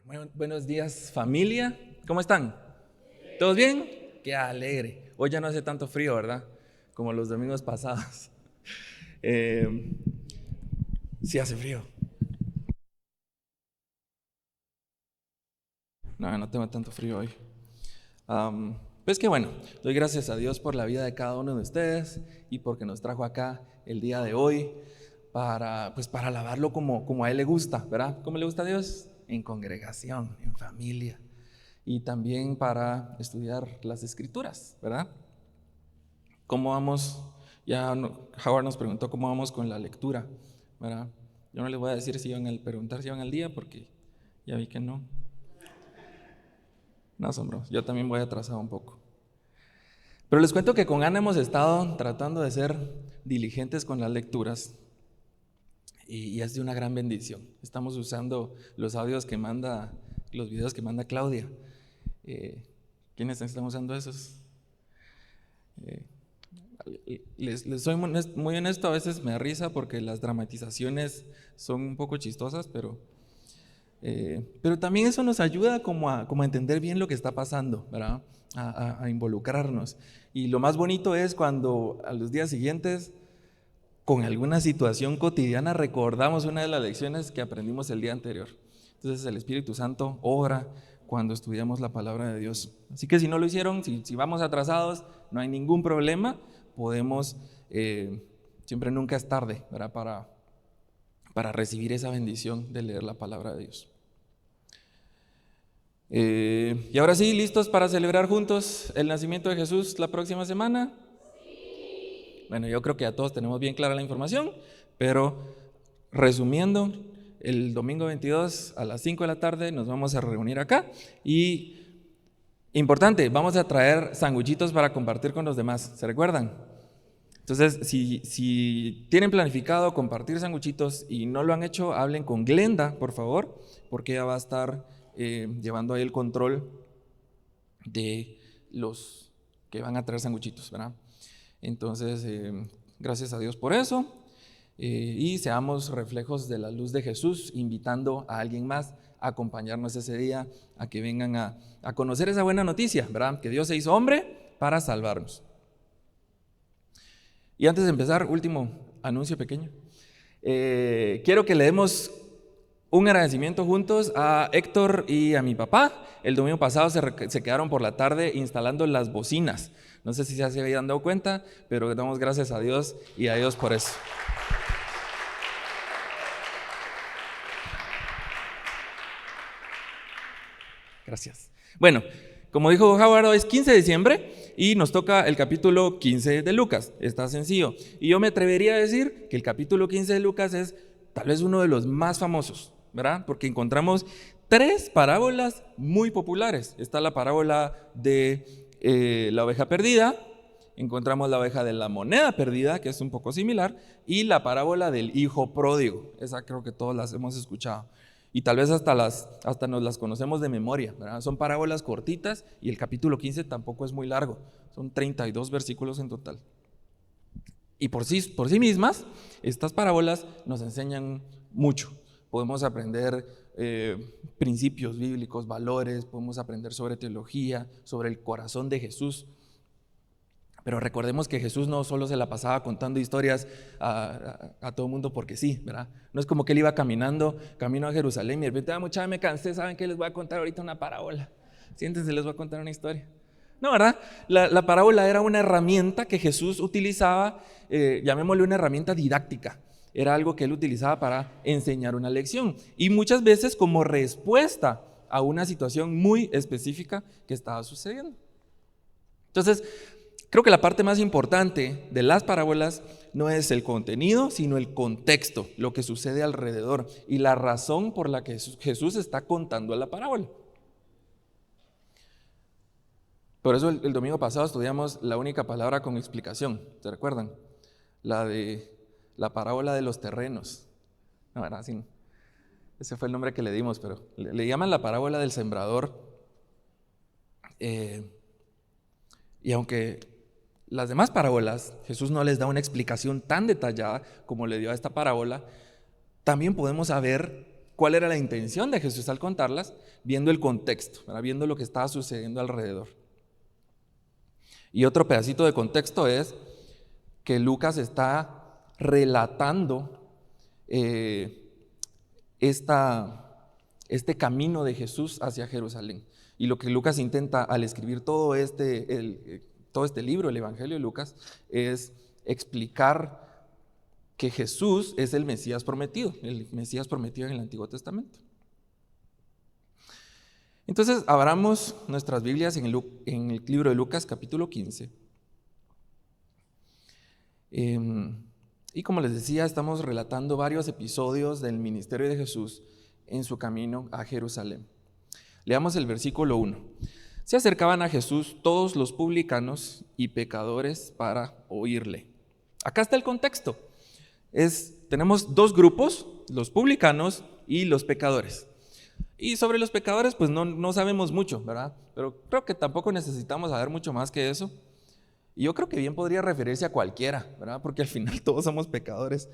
Bueno, buenos días, familia. ¿Cómo están? ¿Todos bien? Qué alegre. Hoy ya no hace tanto frío, ¿verdad? Como los domingos pasados. Eh, sí hace frío. No, no tengo tanto frío hoy. Pues que bueno, doy gracias a Dios por la vida de cada uno de ustedes y porque nos trajo acá el día de hoy para alabarlo como a Él le gusta, ¿verdad? ¿Cómo le gusta a Dios? En congregación, en familia. Y también para estudiar las escrituras, ¿verdad? ¿Cómo vamos? Howard nos preguntó cómo vamos con la lectura, ¿verdad? Yo no les voy a decir preguntar si iban al día porque ya vi que no. No, asombro, yo también voy atrasado un poco. Pero les cuento que con Ana hemos estado tratando de ser diligentes con las lecturas y es de una gran bendición. Estamos usando los audios que manda, los videos que manda Claudia. ¿Quiénes están usando esos? Les soy muy honesto, a veces me da risa porque las dramatizaciones son un poco chistosas, pero también eso nos ayuda como a entender bien lo que está pasando, ¿verdad? A involucrarnos. Y lo más bonito es cuando a los días siguientes, con alguna situación cotidiana, recordamos una de las lecciones que aprendimos el día anterior. Entonces el Espíritu Santo obra cuando estudiamos la palabra de Dios. Así que si no lo hicieron, si vamos atrasados, no hay ningún problema. Podemos, siempre nunca es tarde, ¿verdad? Para recibir esa bendición de leer la palabra de Dios. Y ahora sí, ¿listos para celebrar juntos el nacimiento de Jesús la próxima semana? Sí. Bueno, yo creo que ya todos tenemos bien clara la información, pero resumiendo, el domingo 22 a las 5 de la tarde nos vamos a reunir acá y, importante, vamos a traer sanguchitos para compartir con los demás, ¿se recuerdan? Entonces, si tienen planificado compartir sanguchitos y no lo han hecho, hablen con Glenda, por favor, porque ella va a estar llevando ahí el control de los que van a traer sanguchitos, ¿verdad? Entonces, gracias a Dios por eso. Y seamos reflejos de la luz de Jesús, invitando a alguien más a acompañarnos ese día, a que vengan a conocer esa buena noticia, ¿verdad? Que Dios se hizo hombre para salvarnos. Y antes de empezar, último anuncio pequeño. Quiero que le demos un agradecimiento juntos a Héctor y a mi papá. El domingo pasado se quedaron por la tarde instalando las bocinas. No sé si ya se habían dado cuenta, pero damos gracias a Dios y a Dios por eso. Gracias. Bueno, como dijo Howard, hoy es 15 de diciembre y nos toca el capítulo 15 de Lucas. Está sencillo. Y yo me atrevería a decir que el capítulo 15 de Lucas es tal vez uno de los más famosos, ¿verdad? Porque encontramos 3 parábolas muy populares. Está la parábola de la oveja perdida, encontramos la oveja de la moneda perdida, que es un poco similar, y la parábola del hijo pródigo. Esa creo que todos las hemos escuchado. Y tal vez hasta nos las conocemos de memoria, ¿verdad? Son parábolas cortitas y el capítulo 15 tampoco es muy largo, son 32 versículos en total. Y por sí mismas, estas parábolas nos enseñan mucho. Podemos aprender principios bíblicos, valores, podemos aprender sobre teología, sobre el corazón de Jesús. Pero recordemos que Jesús no solo se la pasaba contando historias a todo el mundo porque sí, ¿verdad? No es como que él iba camino a Jerusalén y de repente, mucha me cansé, ¿saben qué? Les voy a contar ahorita una parábola. Siéntense, les voy a contar una historia. No, ¿verdad? La parábola era una herramienta que Jesús utilizaba, llamémosle una herramienta didáctica. Era algo que él utilizaba para enseñar una lección. Y muchas veces como respuesta a una situación muy específica que estaba sucediendo. Entonces, creo que la parte más importante de las parábolas no es el contenido, sino el contexto, lo que sucede alrededor y la razón por la que Jesús está contando la parábola. Por eso el domingo pasado estudiamos la única palabra con explicación, ¿se recuerdan? La de la parábola de los terrenos. No, era así. Ese fue el nombre que le dimos, pero le llaman la parábola del sembrador. Y aunque las demás parábolas, Jesús no les da una explicación tan detallada como le dio a esta parábola, también podemos saber cuál era la intención de Jesús al contarlas, viendo el contexto, ¿verdad? Viendo lo que estaba sucediendo alrededor. Y otro pedacito de contexto es que Lucas está relatando este camino de Jesús hacia Jerusalén. Y lo que Lucas intenta al escribir todo este libro, el Evangelio de Lucas, es explicar que Jesús es el Mesías prometido en el Antiguo Testamento. Entonces, abramos nuestras Biblias en el libro de Lucas, capítulo 15. Y como les decía, estamos relatando varios episodios del ministerio de Jesús en su camino a Jerusalén. Leamos el versículo 1. Se acercaban a Jesús todos los publicanos y pecadores para oírle. Acá está el contexto. Tenemos dos grupos, los publicanos y los pecadores. Y sobre los pecadores, pues no sabemos mucho, ¿verdad? Pero creo que tampoco necesitamos saber mucho más que eso. Y yo creo que bien podría referirse a cualquiera, ¿verdad? Porque al final todos somos pecadores.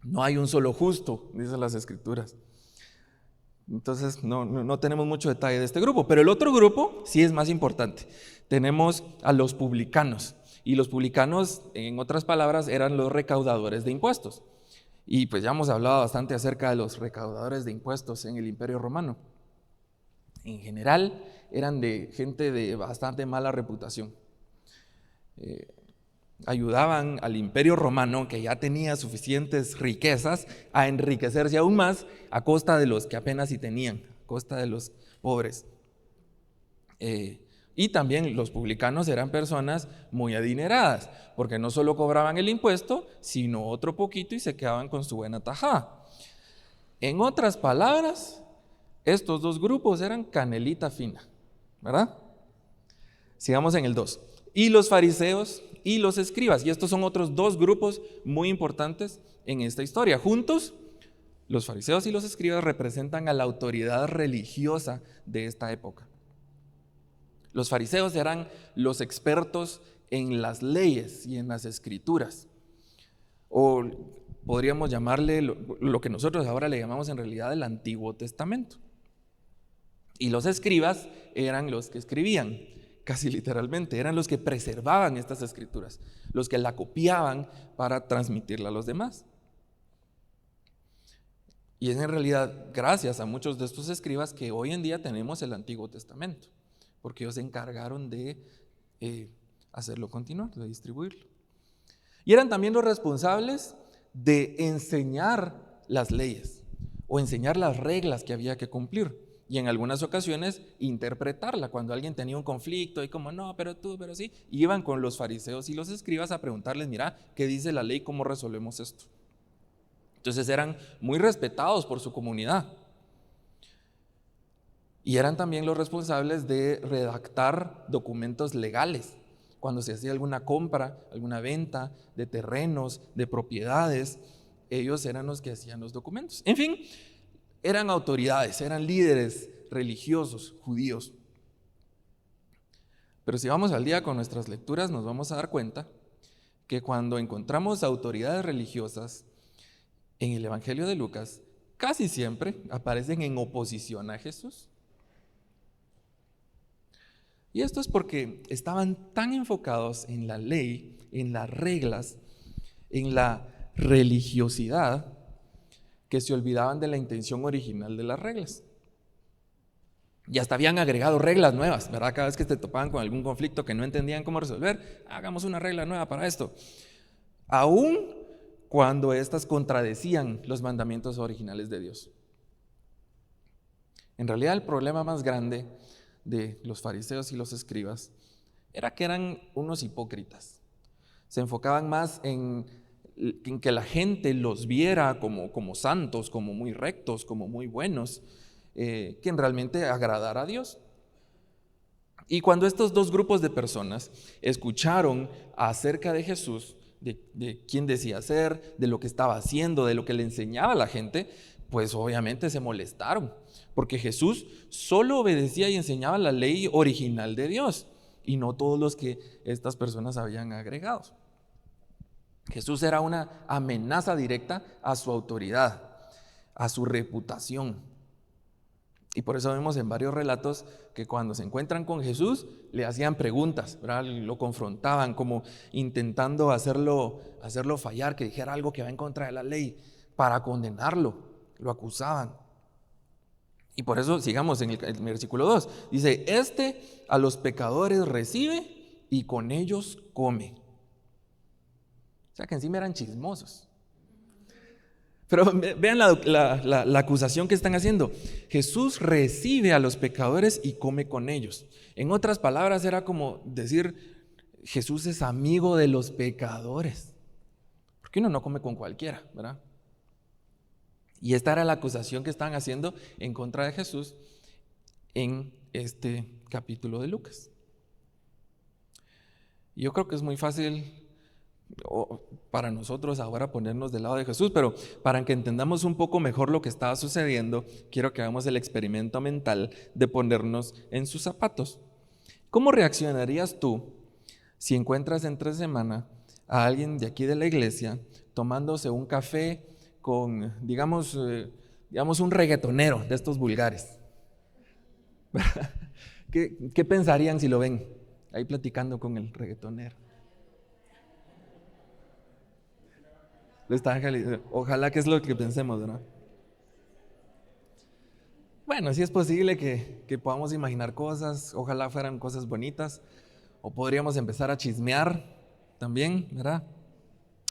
No hay un solo justo, dicen las Escrituras. Entonces no tenemos mucho detalle de este grupo. Pero el otro grupo sí es más importante. Tenemos a los publicanos. Y los publicanos, en otras palabras, eran los recaudadores de impuestos. Y pues ya hemos hablado bastante acerca de los recaudadores de impuestos en el Imperio Romano. En general, eran de gente de bastante mala reputación. Ayudaban al Imperio Romano, que ya tenía suficientes riquezas, a enriquecerse aún más a costa de los que apenas sí tenían, a costa de los pobres. Y también los publicanos eran personas muy adineradas, porque no solo cobraban el impuesto, sino otro poquito y se quedaban con su buena tajada. En otras palabras, estos dos grupos eran canelita fina, ¿verdad? Sigamos en el 2. Y los fariseos y los escribas, y estos son otros dos grupos muy importantes en esta historia. Juntos, los fariseos y los escribas representan a la autoridad religiosa de esta época. Los fariseos eran los expertos en las leyes y en las escrituras, o podríamos llamarle lo que nosotros ahora le llamamos en realidad el Antiguo Testamento. Y los escribas eran los que escribían, casi literalmente, eran los que preservaban estas escrituras, los que la copiaban para transmitirla a los demás. Y es en realidad gracias a muchos de estos escribas que hoy en día tenemos el Antiguo Testamento, porque ellos se encargaron de hacerlo continuar, de distribuirlo. Y eran también los responsables de enseñar las leyes o enseñar las reglas que había que cumplir. Y en algunas ocasiones interpretarla. Cuando alguien tenía un conflicto y como no, pero tú, pero sí, iban con los fariseos y los escribas a preguntarles, mira, ¿qué dice la ley? ¿Cómo resolvemos esto? Entonces eran muy respetados por su comunidad. Y eran también los responsables de redactar documentos legales. Cuando se hacía alguna compra, alguna venta de terrenos, de propiedades, ellos eran los que hacían los documentos. En fin, eran autoridades, eran líderes religiosos judíos. Pero si vamos al día con nuestras lecturas, nos vamos a dar cuenta que cuando encontramos autoridades religiosas en el Evangelio de Lucas, casi siempre aparecen en oposición a Jesús. Y esto es porque estaban tan enfocados en la ley, en las reglas, en la religiosidad, que se olvidaban de la intención original de las reglas. Y hasta habían agregado reglas nuevas, ¿verdad? Cada vez que se topaban con algún conflicto que no entendían cómo resolver, hagamos una regla nueva para esto. Aún cuando éstas contradecían los mandamientos originales de Dios. En realidad, el problema más grande de los fariseos y los escribas era que eran unos hipócritas. Se enfocaban más en que la gente los viera como santos, como muy rectos, como muy buenos, que en realmente agradar a Dios. Y cuando estos dos grupos de personas escucharon acerca de Jesús, de quién decía ser, de lo que estaba haciendo, de lo que le enseñaba a la gente, pues obviamente se molestaron, porque Jesús solo obedecía y enseñaba la ley original de Dios, y no todos los que estas personas habían agregado. Jesús era una amenaza directa a su autoridad. a su reputación. Y por eso vemos en varios relatos que cuando se encuentran con Jesús le hacían preguntas, ¿verdad? Lo confrontaban como intentando hacerlo fallar, que dijera algo que va en contra de la ley para condenarlo, lo acusaban. Y por eso sigamos en el versículo 2, dice, a los pecadores recibe y con ellos come. O sea que encima eran chismosos. Pero vean la acusación que están haciendo. Jesús recibe a los pecadores y come con ellos. En otras palabras, era como decir, Jesús es amigo de los pecadores. Porque uno no come con cualquiera, ¿verdad? Y esta era la acusación que estaban haciendo en contra de Jesús en este capítulo de Lucas. Y yo creo que es muy fácil para nosotros ahora ponernos del lado de Jesús, pero para que entendamos un poco mejor lo que estaba sucediendo, quiero que hagamos el experimento mental de ponernos en sus zapatos. ¿Cómo reaccionarías tú si encuentras entre semana a alguien de aquí de la iglesia tomándose un café con, digamos un reggaetonero de estos vulgares? ¿Qué pensarían si lo ven ahí platicando con el reggaetonero? Ojalá que es lo que pensemos, ¿verdad? Bueno, sí es posible que podamos imaginar cosas, ojalá fueran cosas bonitas, o podríamos empezar a chismear también, ¿verdad?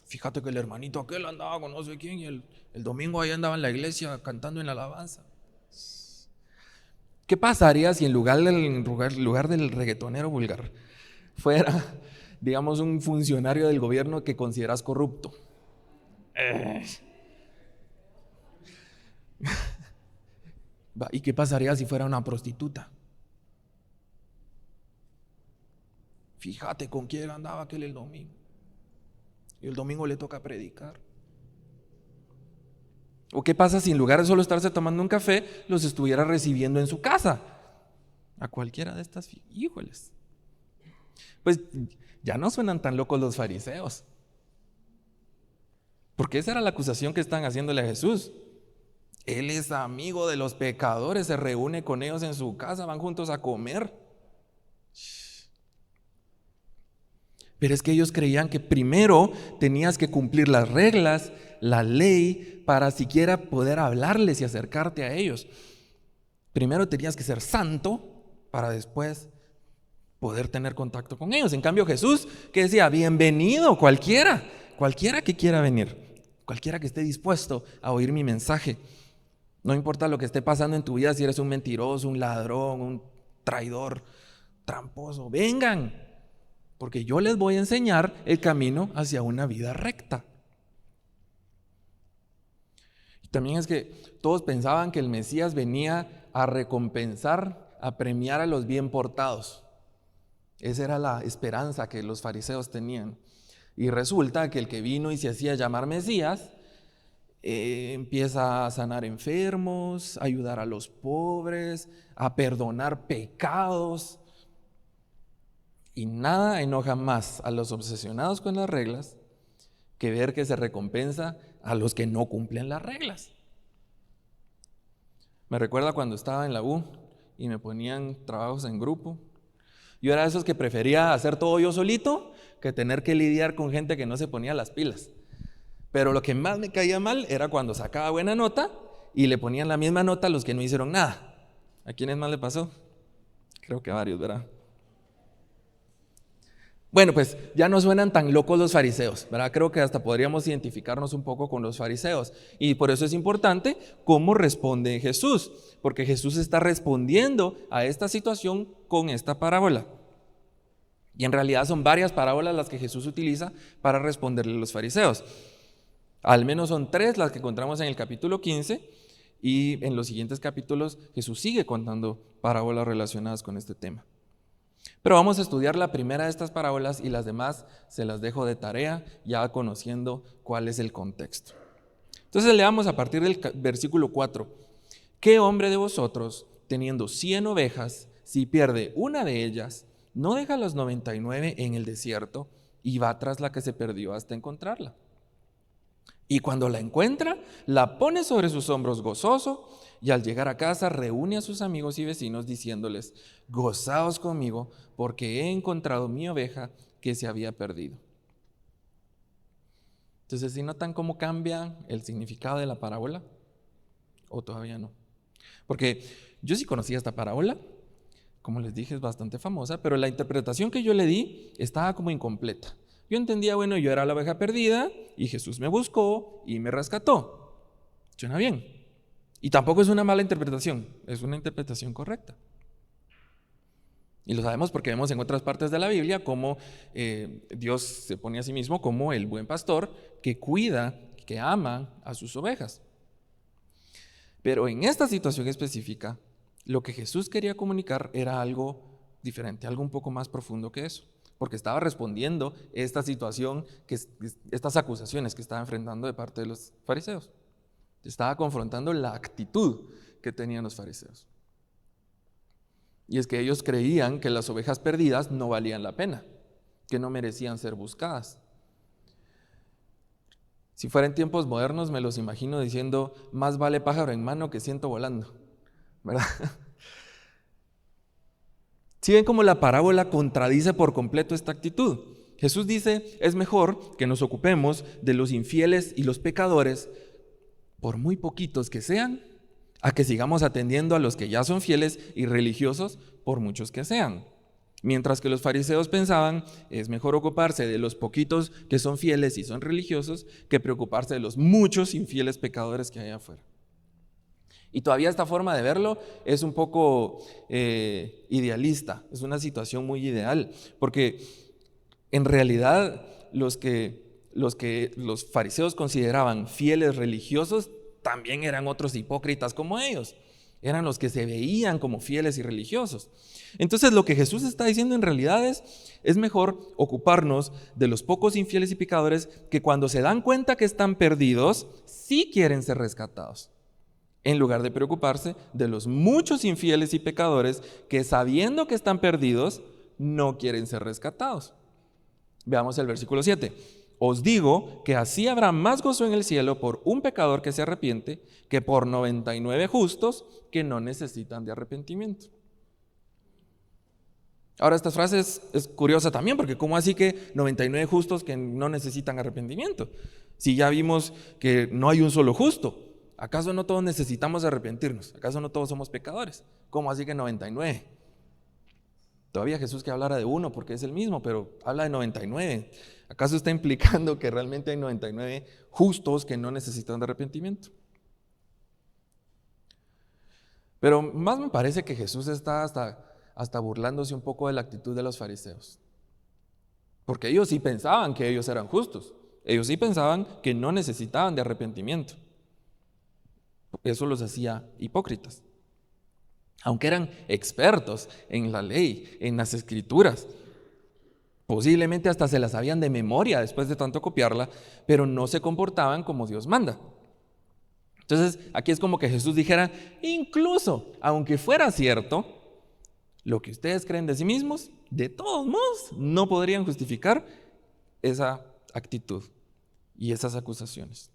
Fíjate que el hermanito aquel andaba con no sé quién y el domingo ahí andaba en la iglesia cantando en la alabanza. ¿Qué pasaría si en lugar del reggaetonero vulgar fuera, digamos, un funcionario del gobierno que consideras corrupto? ¿Y qué pasaría si fuera una prostituta? Fíjate con quién andaba aquel el domingo. Y el domingo le toca predicar. ¿O qué pasa si en lugar de solo estarse tomando un café, los estuviera recibiendo en su casa? A cualquiera de estas, híjoles. Pues ya no suenan tan locos los fariseos. Porque esa era la acusación que están haciéndole a Jesús. Él es amigo de los pecadores, se reúne con ellos en su casa, van juntos a comer. Pero es que ellos creían que primero tenías que cumplir las reglas, la ley, para siquiera poder hablarles y acercarte a ellos. Primero tenías que ser santo para después poder tener contacto con ellos. En cambio Jesús, que decía, bienvenido cualquiera que quiera venir, cualquiera que esté dispuesto a oír mi mensaje. No importa lo que esté pasando en tu vida, si eres un mentiroso, un ladrón, un traidor, tramposo, vengan, porque yo les voy a enseñar el camino hacia una vida recta. Y también es que todos pensaban que el Mesías venía a recompensar, a premiar a los bien portados. Esa era la esperanza que los fariseos tenían. Y resulta que el que vino y se hacía llamar Mesías, empieza a sanar enfermos, a ayudar a los pobres, a perdonar pecados. Y nada enoja más a los obsesionados con las reglas que ver que se recompensa a los que no cumplen las reglas. Me recuerda cuando estaba en la U y me ponían trabajos en grupo. Yo era de esos que prefería hacer todo yo solito que tener que lidiar con gente que no se ponía las pilas. Pero lo que más me caía mal era cuando sacaba buena nota y le ponían la misma nota a los que no hicieron nada. ¿A quiénes más le pasó? Creo que a varios, ¿verdad? Bueno, pues ya no suenan tan locos los fariseos, ¿verdad? Creo que hasta podríamos identificarnos un poco con los fariseos. Y por eso es importante cómo responde Jesús, porque Jesús está respondiendo a esta situación con esta parábola. Y en realidad son varias parábolas las que Jesús utiliza para responderle a los fariseos. Al menos son 3 las que encontramos en el capítulo 15 y en los siguientes capítulos Jesús sigue contando parábolas relacionadas con este tema. Pero vamos a estudiar la primera de estas parábolas y las demás se las dejo de tarea ya conociendo cuál es el contexto. Entonces leamos a partir del versículo 4. ¿Qué hombre de vosotros, teniendo 100 ovejas, si pierde una de ellas, no deja las 99 en el desierto y va tras la que se perdió hasta encontrarla? Y cuando la encuentra, la pone sobre sus hombros gozoso, y al llegar a casa reúne a sus amigos y vecinos diciéndoles: gozaos conmigo, porque he encontrado mi oveja que se había perdido. Entonces, ¿sí notan cómo cambia el significado de la parábola? ¿O todavía no? Porque yo sí conocía esta parábola, como les dije, es bastante famosa, pero la interpretación que yo le di estaba como incompleta. Yo entendía, bueno, yo era la oveja perdida y Jesús me buscó y me rescató. Suena bien. Y tampoco es una mala interpretación, es una interpretación correcta. Y lo sabemos porque vemos en otras partes de la Biblia cómo Dios se pone a sí mismo como el buen pastor que cuida, que ama a sus ovejas. Pero en esta situación específica, lo que Jesús quería comunicar era algo diferente, algo un poco más profundo que eso, porque estaba respondiendo esta situación, estas acusaciones que estaba enfrentando de parte de los fariseos. Estaba confrontando la actitud que tenían los fariseos. Y es que ellos creían que las ovejas perdidas no valían la pena, que no merecían ser buscadas. Si fuera en tiempos modernos, me los imagino diciendo: más vale pájaro en mano que ciento volando, ¿verdad? Si ven cómo la parábola contradice por completo esta actitud. Jesús dice: es mejor que nos ocupemos de los infieles y los pecadores, por muy poquitos que sean, a que sigamos atendiendo a los que ya son fieles y religiosos, por muchos que sean. Mientras que los fariseos pensaban: es mejor ocuparse de los poquitos que son fieles y son religiosos que preocuparse de los muchos infieles pecadores que hay afuera. Y todavía esta forma de verlo es un poco idealista, es una situación muy ideal, porque en realidad los que los fariseos consideraban fieles religiosos también eran otros hipócritas como ellos. Eran los que se veían como fieles y religiosos. Entonces lo que Jesús está diciendo en realidad es mejor ocuparnos de los pocos infieles y pecadores que cuando se dan cuenta que están perdidos, sí quieren ser rescatados, en lugar de preocuparse de los muchos infieles y pecadores que, sabiendo que están perdidos, no quieren ser rescatados. Veamos el versículo 7. Os digo que así habrá más gozo en el cielo por un pecador que se arrepiente que por 99 justos que no necesitan de arrepentimiento. Ahora, esta frase es curiosa también, porque ¿cómo así que 99 justos que no necesitan arrepentimiento? Si ya vimos que no hay un solo justo, ¿acaso no todos necesitamos arrepentirnos? ¿Acaso no todos somos pecadores? ¿Cómo así que 99? Todavía Jesús que hablara de uno porque es el mismo, pero habla de 99. ¿Acaso está implicando que realmente hay 99 justos que no necesitan de arrepentimiento? Pero más me parece que Jesús está hasta burlándose un poco de la actitud de los fariseos. Porque ellos sí pensaban que ellos eran justos. Ellos sí pensaban que no necesitaban de arrepentimiento. Eso los hacía hipócritas. Aunque eran expertos en la ley, en las escrituras, posiblemente hasta se las sabían de memoria después de tanto copiarla, pero no se comportaban como Dios manda. Entonces, aquí es como que Jesús dijera: incluso, aunque fuera cierto, lo que ustedes creen de sí mismos, de todos modos, no podrían justificar esa actitud y esas acusaciones.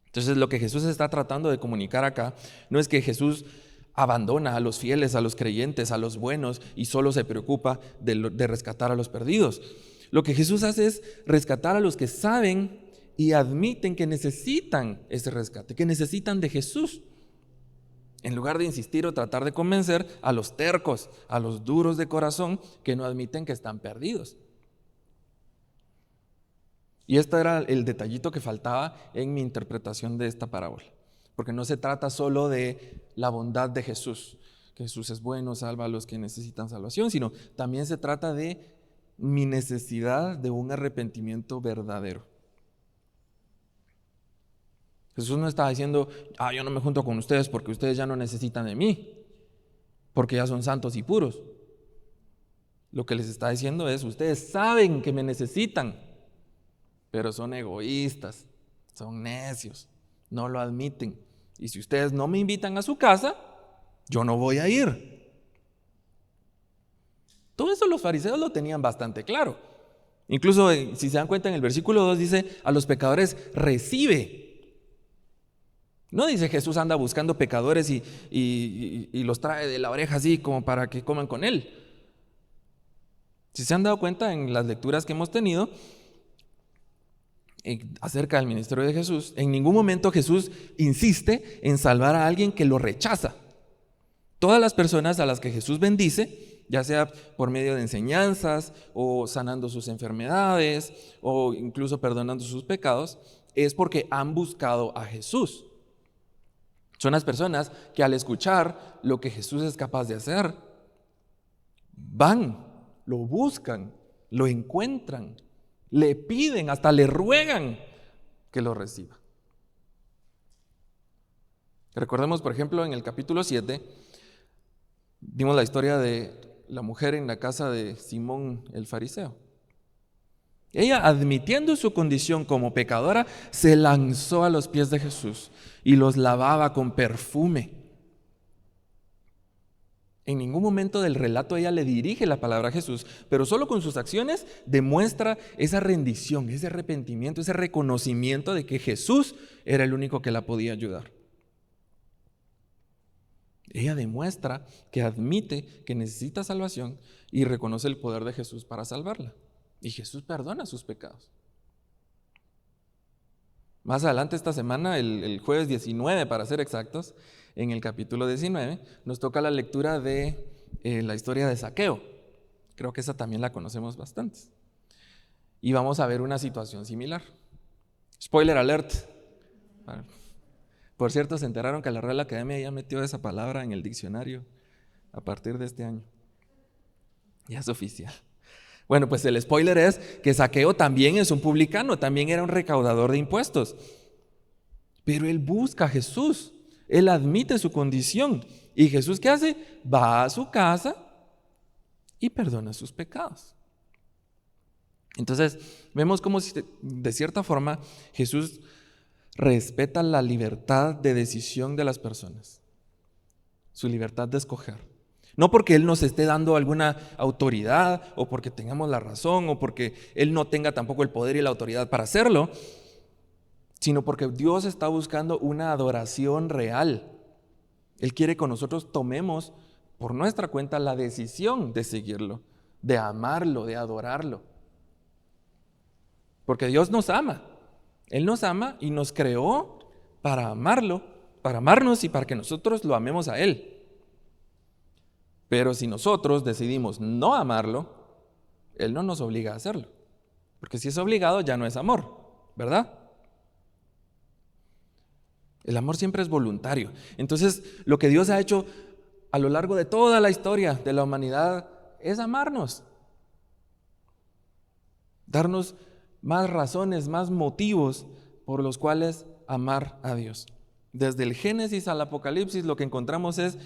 Entonces, lo que Jesús está tratando de comunicar acá no es que Jesús abandona a los fieles, a los creyentes, a los buenos y solo se preocupa de rescatar a los perdidos. Lo que Jesús hace es rescatar a los que saben y admiten que necesitan ese rescate, que necesitan de Jesús, en lugar de insistir o tratar de convencer a los tercos, a los duros de corazón que no admiten que están perdidos. Y este era el detallito que faltaba en mi interpretación de esta parábola. Porque no se trata solo de la bondad de Jesús, que Jesús es bueno, salva a los que necesitan salvación, sino también se trata de mi necesidad de un arrepentimiento verdadero. Jesús no estaba diciendo: yo no me junto con ustedes porque ustedes ya no necesitan de mí, porque ya son santos y puros. Lo que les está diciendo es: ustedes saben que me necesitan, pero son egoístas, son necios, no lo admiten. Y si ustedes no me invitan a su casa, yo no voy a ir. Todo eso los fariseos lo tenían bastante claro. Incluso, si se dan cuenta, en el versículo 2 dice, a los pecadores recibe. No dice Jesús anda buscando pecadores y los trae de la oreja así como para que coman con él. Si se han dado cuenta en las lecturas que hemos tenido acerca del ministerio de Jesús, en ningún momento Jesús insiste en salvar a alguien que lo rechaza. Todas las personas a las que Jesús bendice, ya sea por medio de enseñanzas o sanando sus enfermedades o incluso perdonando sus pecados, es porque han buscado a Jesús. Son las personas que al escuchar lo que Jesús es capaz de hacer, van, lo buscan, lo encuentran, le piden, hasta le ruegan que lo reciba. Recordemos, por ejemplo, en el capítulo 7, vimos la historia de la mujer en la casa de Simón el fariseo. Ella, admitiendo su condición como pecadora, se lanzó a los pies de Jesús y los lavaba con perfume. En ningún momento del relato ella le dirige la palabra a Jesús, pero solo con sus acciones demuestra esa rendición, ese arrepentimiento, ese reconocimiento de que Jesús era el único que la podía ayudar. Ella demuestra que admite que necesita salvación y reconoce el poder de Jesús para salvarla. Y Jesús perdona sus pecados. Más adelante esta semana, el jueves 19 para ser exactos, en el capítulo 19, nos toca la lectura de la historia de Zaqueo. Creo que esa también la conocemos bastante. Y vamos a ver una situación similar. Spoiler alert. Por cierto, se enteraron que la Real Academia ya metió esa palabra en el diccionario a partir de este año. Ya es oficial. Bueno, pues el spoiler es que Zaqueo también es un publicano, también era un recaudador de impuestos. Pero él busca a Jesús, él admite su condición. ¿Y Jesús qué hace? Va a su casa y perdona sus pecados. Entonces, vemos cómo de cierta forma Jesús respeta la libertad de decisión de las personas, su libertad de escoger. No porque Él nos esté dando alguna autoridad o porque tengamos la razón o porque Él no tenga tampoco el poder y la autoridad para hacerlo, sino porque Dios está buscando una adoración real. Él quiere que nosotros tomemos por nuestra cuenta la decisión de seguirlo, de amarlo, de adorarlo. Porque Dios nos ama. Él nos ama y nos creó para amarlo, para amarnos y para que nosotros lo amemos a Él. Pero si nosotros decidimos no amarlo, Él no nos obliga a hacerlo. Porque si es obligado ya no es amor, ¿verdad? El amor siempre es voluntario. Entonces, lo que Dios ha hecho a lo largo de toda la historia de la humanidad es amarnos. Darnos más razones, más motivos por los cuales amar a Dios. Desde el Génesis al Apocalipsis lo que encontramos es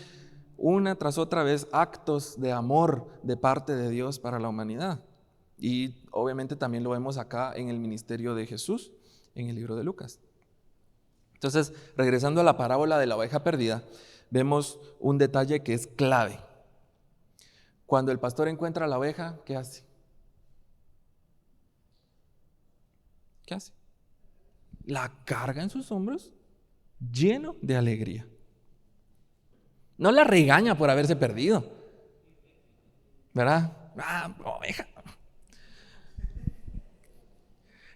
una tras otra vez actos de amor de parte de Dios para la humanidad. Y obviamente también lo vemos acá en el ministerio de Jesús, en el libro de Lucas. Entonces, regresando a la parábola de la oveja perdida, vemos un detalle que es clave. Cuando el pastor encuentra a la oveja, ¿qué hace? ¿Qué hace? La carga en sus hombros, lleno de alegría. No la regaña por haberse perdido, ¿verdad? Oveja.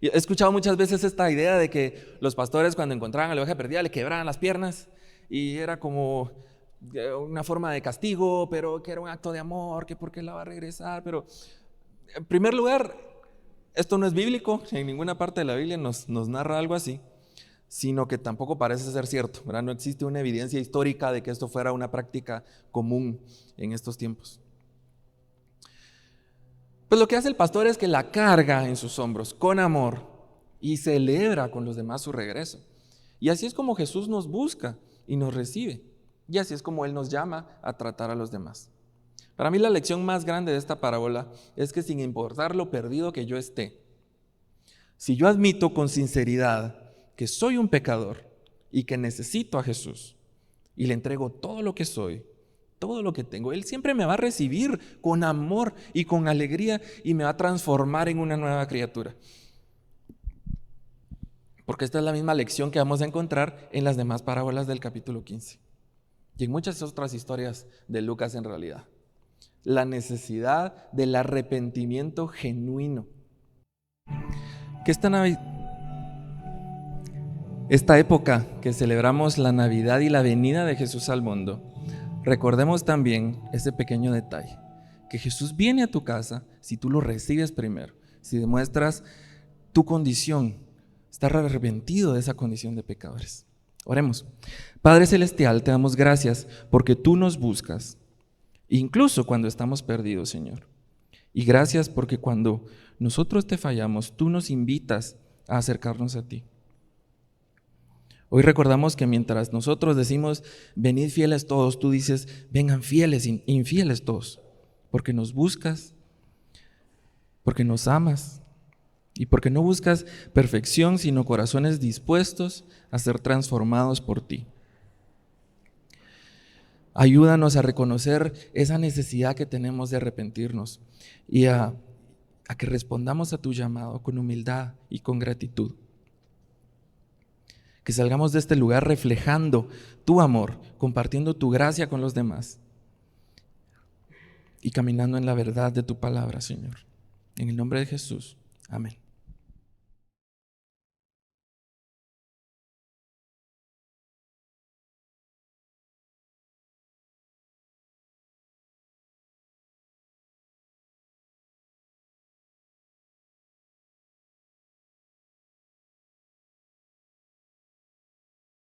He escuchado muchas veces esta idea de que los pastores cuando encontraban a la oveja perdida le quebraban las piernas y era como una forma de castigo, pero que era un acto de amor, que por qué la va a regresar. Pero en primer lugar, esto no es bíblico, en ninguna parte de la Biblia nos narra algo así, sino que tampoco parece ser cierto, ¿verdad? No existe una evidencia histórica de que esto fuera una práctica común en estos tiempos. Pues lo que hace el pastor es que la carga en sus hombros con amor y celebra con los demás su regreso. Y así es como Jesús nos busca y nos recibe. Y así es como Él nos llama a tratar a los demás. Para mí la lección más grande de esta parábola es que sin importar lo perdido que yo esté, si yo admito con sinceridad que soy un pecador y que necesito a Jesús y le entrego todo lo que soy, todo lo que tengo. Él siempre me va a recibir con amor y con alegría y me va a transformar en una nueva criatura. Porque esta es la misma lección que vamos a encontrar en las demás parábolas del capítulo 15 y en muchas otras historias de Lucas en realidad. La necesidad del arrepentimiento genuino. Que esta época que celebramos la Navidad y la venida de Jesús al mundo, recordemos también ese pequeño detalle, que Jesús viene a tu casa si tú lo recibes primero, si demuestras tu condición, estar arrepentido de esa condición de pecadores. Oremos. Padre Celestial, te damos gracias porque tú nos buscas, incluso cuando estamos perdidos, Señor. Y gracias porque cuando nosotros te fallamos, tú nos invitas a acercarnos a ti. Hoy recordamos que mientras nosotros decimos, venid fieles todos, tú dices, vengan fieles, infieles todos, porque nos buscas, porque nos amas y porque no buscas perfección, sino corazones dispuestos a ser transformados por ti. Ayúdanos a reconocer esa necesidad que tenemos de arrepentirnos y a que respondamos a tu llamado con humildad y con gratitud. Que salgamos de este lugar reflejando tu amor, compartiendo tu gracia con los demás y caminando en la verdad de tu palabra, Señor. En el nombre de Jesús. Amén.